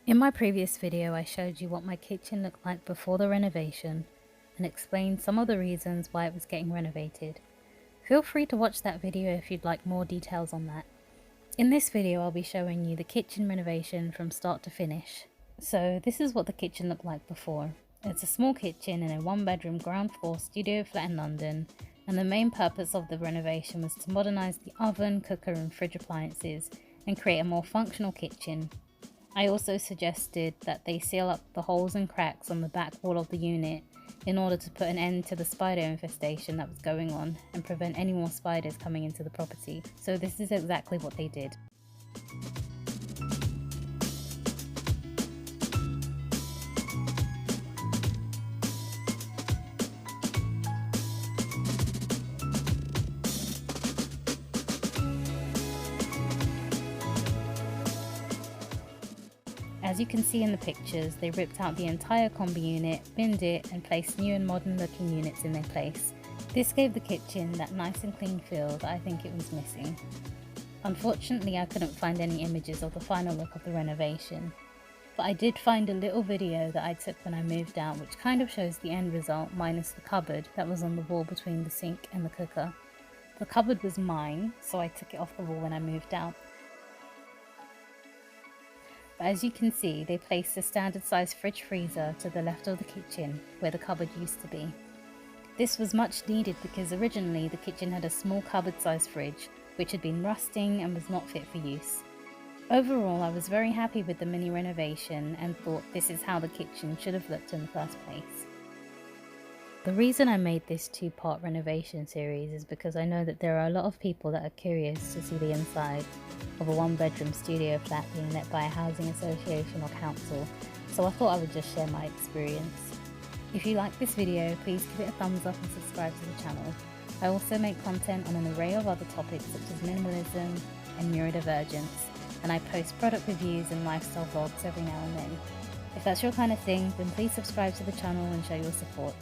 In my previous video, I showed you what my kitchen looked like before the renovation and explained some of the reasons why it was getting renovated. Feel free to watch that video if you'd like more details on that. In this video, I'll be showing you the kitchen renovation from start to finish. So this is what the kitchen looked like before. It's a small kitchen in a one-bedroom ground floor studio flat in London, and the main purpose of the renovation was to modernise the oven, cooker and fridge appliances and create a more functional kitchen. I also suggested that they seal up the holes and cracks on the back wall of the unit in order to put an end to the spider infestation that was going on and prevent any more spiders coming into the property. So this is exactly what they did. As you can see in the pictures, they ripped out the entire combi unit, binned it and placed new and modern looking units in their place. This gave the kitchen that nice and clean feel that I think it was missing. Unfortunately, I couldn't find any images of the final look of the renovation, but I did find a little video that I took when I moved out which kind of shows the end result minus the cupboard that was on the wall between the sink and the cooker. The cupboard was mine, so I took it off the wall when I moved out. But as you can see, they placed a standard size fridge freezer to the left of the kitchen where the cupboard used to be. This was much needed because originally the kitchen had a small cupboard sized fridge which had been rusting and was not fit for use. Overall, I was very happy with the mini renovation and thought this is how the kitchen should have looked in the first place. The reason I made this two-part renovation series is because I know that there are a lot of people that are curious to see the inside of a one-bedroom studio flat being let by a housing association or council, so I thought I would just share my experience. If you like this video, please give it a thumbs up and subscribe to the channel. I also make content on an array of other topics such as minimalism and neurodivergence, and I post product reviews and lifestyle vlogs every now and then. If that's your kind of thing, then please subscribe to the channel and show your support.